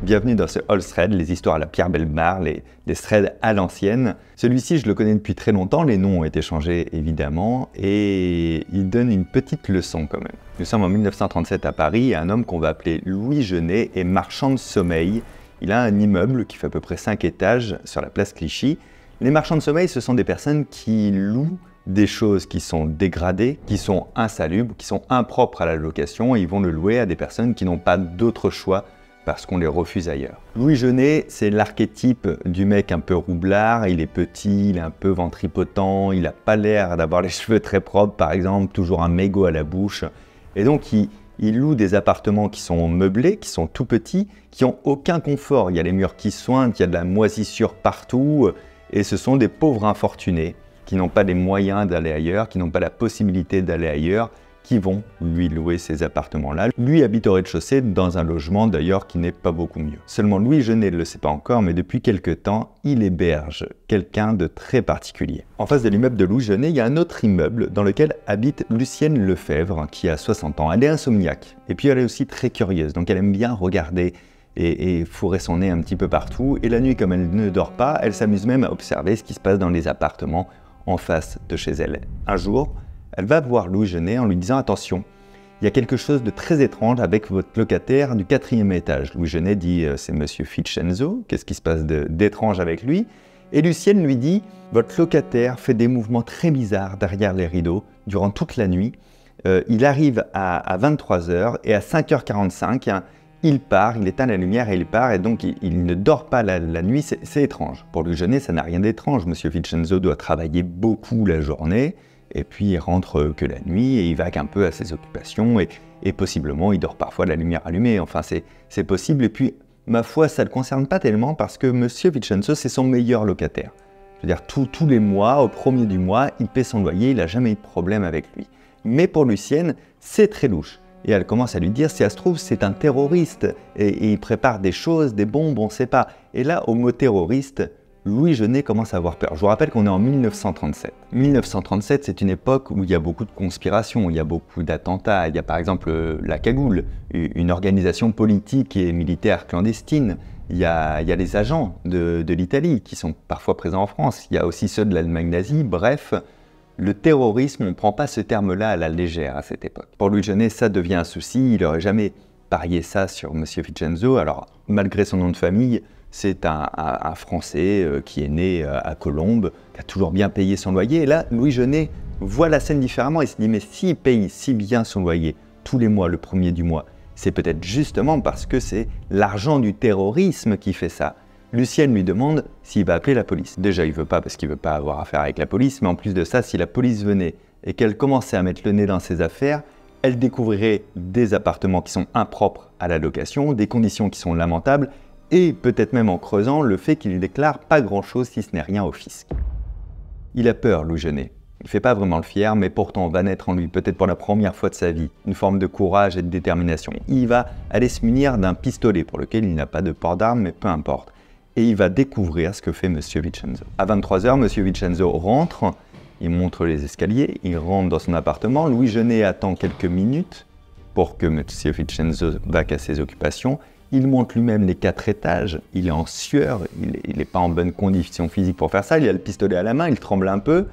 Bienvenue dans ce All Thread, les histoires à la Pierre Bellemare, les threads à l'ancienne. Celui-ci, je le connais depuis très longtemps, les noms ont été changés évidemment, et il donne une petite leçon quand même. Nous sommes en 1937 à Paris, et un homme qu'on va appeler Louis Genet est marchand de sommeil. Il a un immeuble qui fait à peu près 5 étages sur la place Clichy. Les marchands de sommeil, ce sont des personnes qui louent des choses qui sont dégradées, qui sont insalubres, qui sont impropres à la location, et ils vont le louer à des personnes qui n'ont pas d'autre choix parce qu'on les refuse ailleurs. Louis Genet, c'est l'archétype du mec un peu roublard, il est petit, il est un peu ventripotent, il n'a pas l'air d'avoir les cheveux très propres par exemple, toujours un mégot à la bouche, et donc il loue des appartements qui sont meublés, qui sont tout petits, qui n'ont aucun confort, il y a les murs qui sointent, il y a de la moisissure partout, et ce sont des pauvres infortunés qui n'ont pas les moyens d'aller ailleurs, qui n'ont pas la possibilité d'aller ailleurs, qui vont lui louer ces appartements-là. Lui habite au rez-de-chaussée dans un logement d'ailleurs qui n'est pas beaucoup mieux. Seulement Louis Genet ne le sait pas encore, mais depuis quelque temps, il héberge quelqu'un de très particulier. En face de l'immeuble de Louis Genet, il y a un autre immeuble dans lequel habite Lucienne Lefebvre, qui a 60 ans. Elle est insomniaque, et puis elle est aussi très curieuse, donc elle aime bien regarder et fourrer son nez un petit peu partout. Et la nuit, comme elle ne dort pas, elle s'amuse même à observer ce qui se passe dans les appartements en face de chez elle. Un jour, elle va voir Louis Genet en lui disant « Attention, il y a quelque chose de très étrange avec votre locataire du 4e étage. » Louis Genet dit « C'est monsieur Vincenzo, qu'est-ce qui se passe d'étrange avec lui ?» Et Lucienne lui dit « Votre locataire fait des mouvements très bizarres derrière les rideaux durant toute la nuit. Il arrive à 23 h et à 5h45, il part, il éteint la lumière et il part, et donc il ne dort pas la nuit, c'est étrange. » Pour Louis Genet, ça n'a rien d'étrange. Monsieur Vincenzo doit travailler beaucoup la journée, et puis il rentre que la nuit, et il vague un peu à ses occupations, et possiblement il dort parfois la lumière allumée, enfin c'est possible. Et puis, ma foi, ça ne le concerne pas tellement, parce que Monsieur Vincenzo, c'est son meilleur locataire. Je veux dire, tous les mois, au 1er du mois, il paie son loyer, il n'a jamais eu de problème avec lui. Mais pour Lucienne, c'est très louche. Et elle commence à lui dire, si ça se trouve, c'est un terroriste, et il prépare des choses, des bombes, on ne sait pas. Et là, au mot terroriste, Louis Genet commence à avoir peur. Je vous rappelle qu'on est en 1937. 1937, c'est une époque où il y a beaucoup de conspirations, il y a beaucoup d'attentats. Il y a par exemple la Cagoule, une organisation politique et militaire clandestine. Il y a les agents de l'Italie qui sont parfois présents en France. Il y a aussi ceux de l'Allemagne nazie. Bref, le terrorisme, on ne prend pas ce terme-là à la légère à cette époque. Pour Louis Genet, ça devient un souci. Il n'aurait jamais parié ça sur monsieur Vincenzo. Alors, malgré son nom de famille, c'est un Français qui est né à Colombes, qui a toujours bien payé son loyer. Et là, Louis Genet voit la scène différemment. Il se dit, mais s'il paye si bien son loyer tous les mois, le 1er du mois, c'est peut-être justement parce que c'est l'argent du terrorisme qui fait ça. Lucienne lui demande s'il va appeler la police. Déjà, il ne veut pas parce qu'il ne veut pas avoir affaire avec la police, mais en plus de ça, si la police venait et qu'elle commençait à mettre le nez dans ses affaires, elle découvrirait des appartements qui sont impropres à la location, des conditions qui sont lamentables, et peut-être même en creusant le fait qu'il ne déclare pas grand-chose si ce n'est rien au fisc. Il a peur, Louis Genet. Il ne fait pas vraiment le fier, mais pourtant va naître en lui, peut-être pour la première fois de sa vie, une forme de courage et de détermination. Il va aller se munir d'un pistolet pour lequel il n'a pas de port d'armes, mais peu importe. Et il va découvrir ce que fait monsieur Vincenzo. À 23 h, monsieur Vincenzo rentre, il montre les escaliers, il rentre dans son appartement. Louis Genet attend quelques minutes pour que monsieur Vincenzo vaque à ses occupations. Il monte lui-même les 4 étages, il est en sueur, il n'est pas en bonne condition physique pour faire ça, il a le pistolet à la main, il tremble un peu.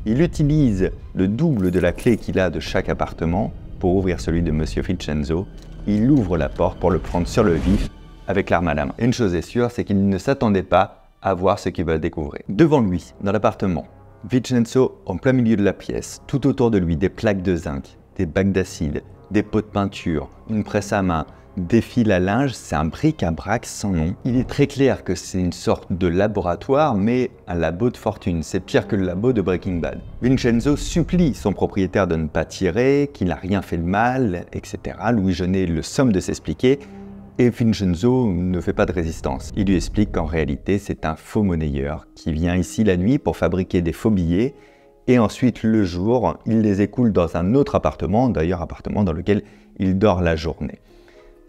Il utilise le double de la clé qu'il a de chaque appartement pour ouvrir celui de monsieur Vincenzo. Il ouvre la porte pour le prendre sur le vif avec l'arme à la main. Et une chose est sûre, c'est qu'il ne s'attendait pas à voir ce qu'il va découvrir. Devant lui, dans l'appartement, Vincenzo, en plein milieu de la pièce, tout autour de lui, des plaques de zinc, des bacs d'acide, des pots de peinture, une presse à main, des fils à linge, c'est un bric-à-brac sans nom. Il est très clair que c'est une sorte de laboratoire, mais un labo de fortune. C'est pire que le labo de Breaking Bad. Vincenzo supplie son propriétaire de ne pas tirer, qu'il n'a rien fait de mal, etc. Louis Genet le somme de s'expliquer, et Vincenzo ne fait pas de résistance. Il lui explique qu'en réalité, c'est un faux monnayeur qui vient ici la nuit pour fabriquer des faux billets, et ensuite, le jour, il les écoule dans un autre appartement, d'ailleurs appartement dans lequel il dort la journée.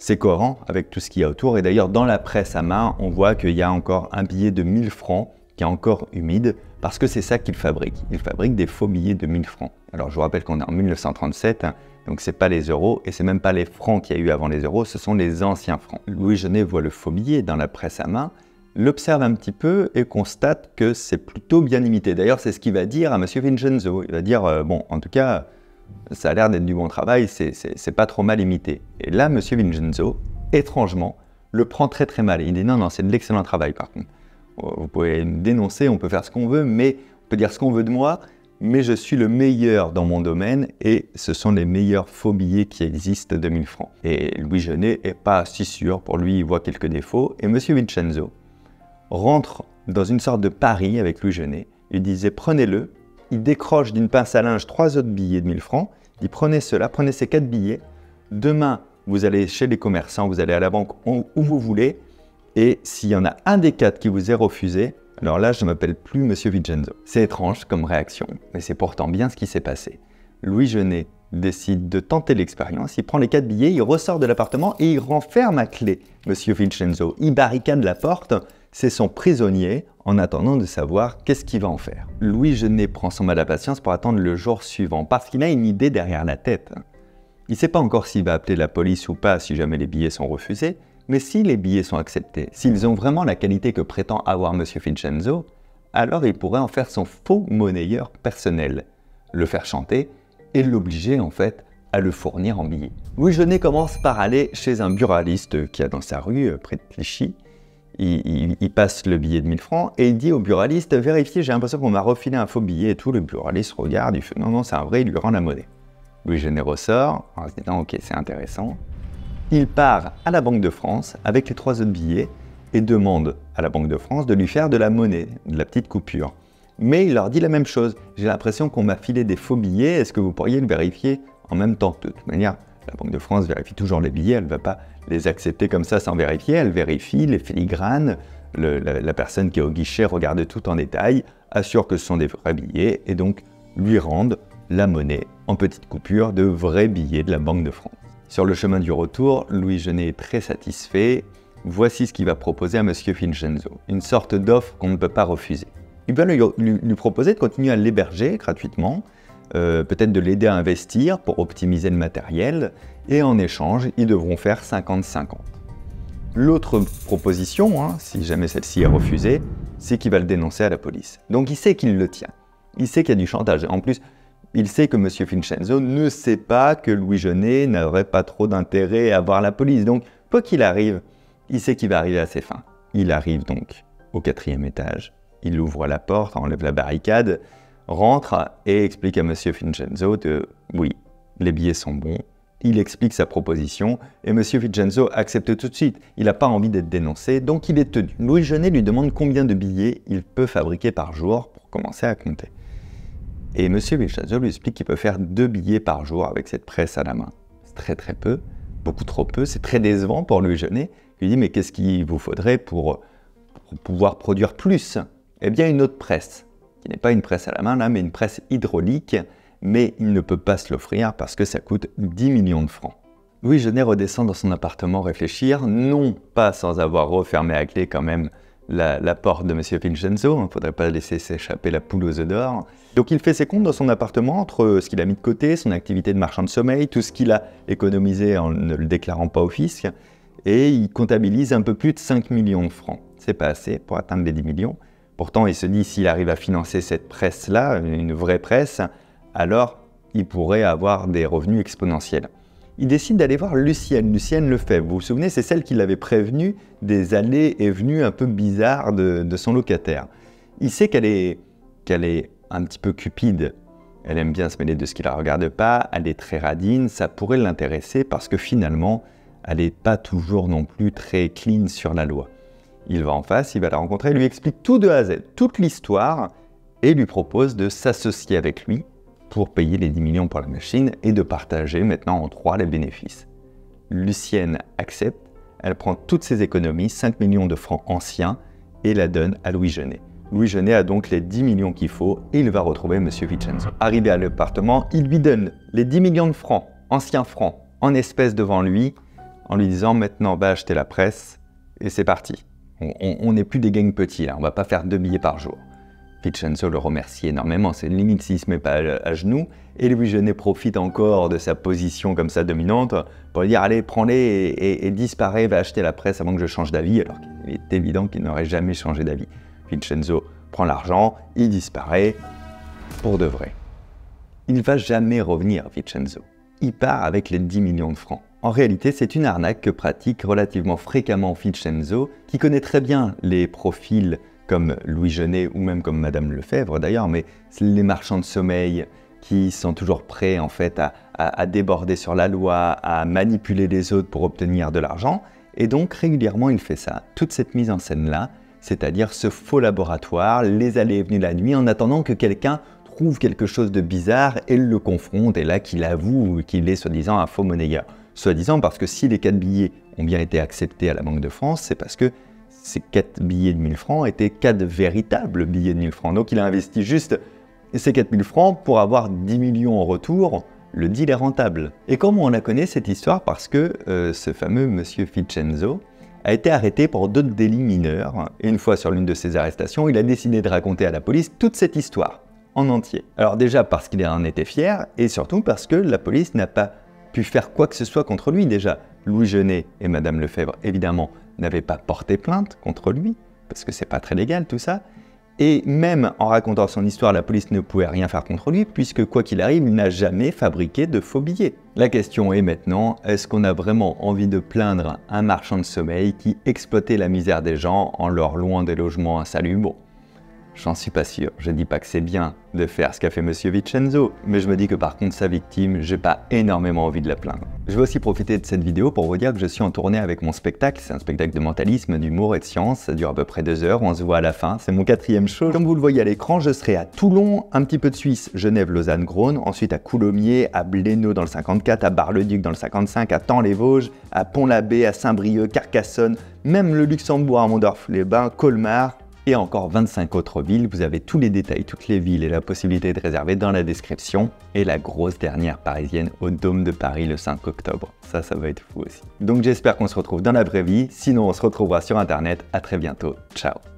C'est cohérent avec tout ce qu'il y a autour, et d'ailleurs dans la presse à main, on voit qu'il y a encore un billet de 1000 francs qui est encore humide, parce que c'est ça qu'il fabrique. Il fabrique des faux billets de 1000 francs. Alors je vous rappelle qu'on est en 1937, Donc c'est pas les euros et c'est même pas les francs qu'il y a eu avant les euros, ce sont les anciens francs. Louis Genet voit le faux billet dans la presse à main, l'observe un petit peu et constate que c'est plutôt bien imité. D'ailleurs, c'est ce qu'il va dire à M. Vincenzo. Il va dire, bon, en tout cas, ça a l'air d'être du bon travail, c'est pas trop mal imité. Et là, M. Vincenzo, étrangement, le prend très très mal. Il dit, non, c'est de l'excellent travail par contre. Vous pouvez me dénoncer, on peut faire ce qu'on veut, mais on peut dire ce qu'on veut de moi, mais je suis le meilleur dans mon domaine et ce sont les meilleurs faux billets qui existent de 1000 francs. Et Louis Genet n'est pas si sûr, pour lui il voit quelques défauts. Et M. Vincenzo rentre dans une sorte de pari avec Louis Genet. Il disait prenez-le, il décroche d'une pince à linge 3 autres billets de 1000 francs, il dit prenez cela, prenez ces 4 billets, demain vous allez chez les commerçants, vous allez à la banque où vous voulez, et s'il y en a un des 4 qui vous est refusé, alors là, je ne m'appelle plus M. Vincenzo. C'est étrange comme réaction, mais c'est pourtant bien ce qui s'est passé. Louis Genet décide de tenter l'expérience, il prend les 4 billets, il ressort de l'appartement et il renferme à clé M. Vincenzo. Il barricade la porte, c'est son prisonnier, en attendant de savoir qu'est-ce qu'il va en faire. Louis Genet prend son mal à patience pour attendre le jour suivant, parce qu'il a une idée derrière la tête. Il ne sait pas encore s'il va appeler la police ou pas si jamais les billets sont refusés, mais si les billets sont acceptés, s'ils ont vraiment la qualité que prétend avoir M. Vincenzo, alors il pourrait en faire son faux monnayeur personnel, le faire chanter et l'obliger en fait à le fournir en billets. Louis Genet commence par aller chez un buraliste qui a dans sa rue, près de Clichy. Il passe le billet de 1000 francs et il dit au buraliste « Vérifiez, j'ai l'impression qu'on m'a refilé un faux billet » et tout. Le buraliste regarde, il fait « Non, c'est un vrai », il lui rend la monnaie. Louis Genet ressort en se disant « Ok, c'est intéressant ». Il part à la Banque de France avec les 3 autres billets et demande à la Banque de France de lui faire de la monnaie, de la petite coupure. Mais il leur dit la même chose. J'ai l'impression qu'on m'a filé des faux billets, est-ce que vous pourriez le vérifier en même temps? De toute manière, la Banque de France vérifie toujours les billets, elle ne va pas les accepter comme ça sans vérifier, elle vérifie les filigranes, la personne qui est au guichet regarde tout en détail, assure que ce sont des vrais billets et donc lui rendent la monnaie en petite coupure de vrais billets de la Banque de France. Sur le chemin du retour, Louis Genet est très satisfait. Voici ce qu'il va proposer à M. Vincenzo, une sorte d'offre qu'on ne peut pas refuser. Il va lui proposer de continuer à l'héberger gratuitement, peut-être de l'aider à investir pour optimiser le matériel, et en échange, ils devront faire 50-50. L'autre proposition, si jamais celle-ci est refusée, c'est qu'il va le dénoncer à la police. Donc il sait qu'il le tient, il sait qu'il y a du chantage. En plus, il sait que M. Vincenzo ne sait pas que Louis Genet n'aurait pas trop d'intérêt à voir la police. Donc, quoi qu'il arrive, il sait qu'il va arriver à ses fins. Il arrive donc au 4e étage, il ouvre la porte, enlève la barricade, rentre et explique à M. Vincenzo que oui, les billets sont bons. Il explique sa proposition et M. Vincenzo accepte tout de suite. Il n'a pas envie d'être dénoncé, donc il est tenu. Louis Genet lui demande combien de billets il peut fabriquer par jour pour commencer à compter. Et M. Vincenzo lui explique qu'il peut faire 2 billets par jour avec cette presse à la main. C'est très très peu, beaucoup trop peu, c'est très décevant pour Louis Genet. Il lui dit « Mais qu'est-ce qu'il vous faudrait pour pouvoir produire plus ?» Eh bien une autre presse, qui n'est pas une presse à la main là, mais une presse hydraulique, mais il ne peut pas se l'offrir parce que ça coûte 10 millions de francs. Louis Genet redescend dans son appartement réfléchir, non pas sans avoir refermé à clé quand même la porte de M. Vincenzo, il ne faudrait pas laisser s'échapper la poule aux œufs d'or. Donc il fait ses comptes dans son appartement entre ce qu'il a mis de côté, son activité de marchand de sommeil, tout ce qu'il a économisé en ne le déclarant pas au fisc, et il comptabilise un peu plus de 5 millions de francs. C'est pas assez pour atteindre les 10 millions. Pourtant, il se dit, s'il arrive à financer cette presse-là, une vraie presse, alors il pourrait avoir des revenus exponentiels. Il décide d'aller voir Lucienne. Lucienne Lefebvre, vous vous souvenez, c'est celle qui l'avait prévenu des allées et venues un peu bizarres de son locataire. Il sait qu'elle est un petit peu cupide. Elle aime bien se mêler de ce qui ne la regarde pas, elle est très radine, ça pourrait l'intéresser parce que finalement, elle n'est pas toujours non plus très clean sur la loi. Il va en face, il va la rencontrer, lui explique tout de A à Z, toute l'histoire, et lui propose de s'associer avec lui pour payer les 10 millions pour la machine et de partager maintenant en 3 les bénéfices. Lucienne accepte, elle prend toutes ses économies, 5 millions de francs anciens, et la donne à Louis Genet. Louis Genet a donc les 10 millions qu'il faut et il va retrouver M. Vincenzo. Arrivé à l'appartement, il lui donne les 10 millions de francs, anciens francs, en espèces devant lui, en lui disant « Maintenant, va acheter la presse et c'est parti. On n'est plus des gangs petits là, on ne va pas faire 2 billets par jour. » Vincenzo le remercie énormément, c'est limite s'il se met pas à genoux, et Louis Genet profite encore de sa position comme ça dominante pour lui dire allez prends-les et disparais, va acheter la presse avant que je change d'avis, alors qu'il est évident qu'il n'aurait jamais changé d'avis. Vincenzo prend l'argent, il disparaît pour de vrai. Il ne va jamais revenir, Vincenzo. Il part avec les 10 millions de francs. En réalité, c'est une arnaque que pratique relativement fréquemment Vincenzo, qui connaît très bien les profils comme Louis Genet ou même comme Madame Lefebvre d'ailleurs, mais c'est les marchands de sommeil qui sont toujours prêts en fait à déborder sur la loi, à manipuler les autres pour obtenir de l'argent. Et donc régulièrement il fait ça, toute cette mise en scène-là, c'est-à-dire ce faux laboratoire, les allées et venues la nuit, en attendant que quelqu'un trouve quelque chose de bizarre et le confronte, et là qu'il avoue qu'il est soi-disant un faux monnayeur. Soi-disant parce que si les 4 billets ont bien été acceptés à la Banque de France, c'est parce que ces 4 billets de 1000 francs étaient 4 véritables billets de 1000 francs. Donc il a investi juste ces 4000 francs pour avoir 10 millions en retour. Le deal est rentable. Et comment on la connaît cette histoire? Parce que ce fameux monsieur Vincenzo a été arrêté pour d'autres délits mineurs. Et une fois sur l'une de ces arrestations, il a décidé de raconter à la police toute cette histoire, en entier. Alors déjà parce qu'il en était fier, et surtout parce que la police n'a pas pu faire quoi que ce soit contre lui. Déjà, Louis Genet et Madame Lefebvre, évidemment, n'avaient pas porté plainte contre lui, parce que c'est pas très légal tout ça. Et même en racontant son histoire, la police ne pouvait rien faire contre lui, puisque quoi qu'il arrive, il n'a jamais fabriqué de faux billets. La question est maintenant, est-ce qu'on a vraiment envie de plaindre un marchand de sommeil qui exploitait la misère des gens en leur louant des logements insalubres? J'en suis pas sûr, je dis pas que c'est bien de faire ce qu'a fait monsieur Vincenzo, mais je me dis que par contre sa victime, j'ai pas énormément envie de la plaindre. Je vais aussi profiter de cette vidéo pour vous dire que je suis en tournée avec mon spectacle, c'est un spectacle de mentalisme, d'humour et de science, ça dure à peu près 2 heures, on se voit à la fin, c'est mon 4e show. Comme vous le voyez à l'écran, je serai à Toulon, un petit peu de Suisse, Genève, Lausanne, Grosne, ensuite à Coulommiers, à Blénaud dans le 54, à Bar-le-Duc dans le 55, à Thaon-les-Vosges, à Pont-l'Abbé, à Saint-Brieuc, Carcassonne, même le Luxembourg, à Mondorf-les-Bains, Colmar, et encore 25 autres villes. Vous avez tous les détails, toutes les villes et la possibilité de réserver dans la description. Et la grosse dernière parisienne au Dôme de Paris le 5 octobre. Ça va être fou aussi. Donc j'espère qu'on se retrouve dans la vraie vie. Sinon, on se retrouvera sur Internet. À très bientôt. Ciao.